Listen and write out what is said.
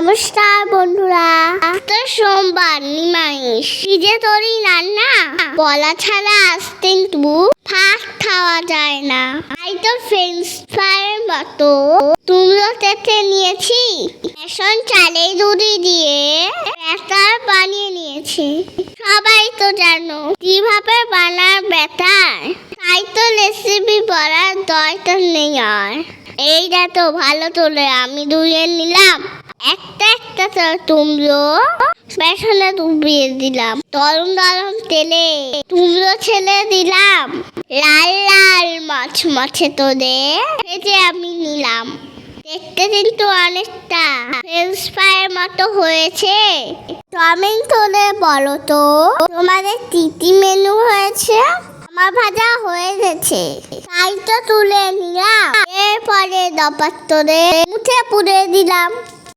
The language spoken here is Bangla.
নমস্কার বন্ধুরা। তো সোমবার নিরামিষ ফ্রিজে তৈরি রান্না বলা ছাড়া আজ কিন্তু ভাত খাওয়া যায় না। তাই তো ফ্রেঞ্চ ফ্রাইয়ের মতো তুমিও তেতে নিয়েছি। বেসন চালের গুঁড়ি দিয়ে ব্যাটার বানিয়ে নিয়েছি। সবাই তো জানো কিভাবে বানার ব্যাটার, তাই তো রেসিপি বলার দরকার নেই আর। এই দেখো ভালো করে আমি ধুয়ে নিলাম। একটা একটা তুমড়ো বেসনে ডুবিয়ে দিলাম। গরম গরম তেলে তুমড়ো ছেড়ে দিলাম। লাল লাল মচমচে তোরে ভেজে আমি নিলাম। দেখতে কিন্তু অনেকটা ফ্রেঞ্চ ফ্রাইয়ের মতো হয়েছে। কমেন্ট করে বলো তো তোমাদের কি মেনু হয়েছে। আমার ভাজা হয়ে গেছে, তাই তো তুলে নিলাম। এরপরে দপাত্তরে মুঠে পুড়ে দিলাম।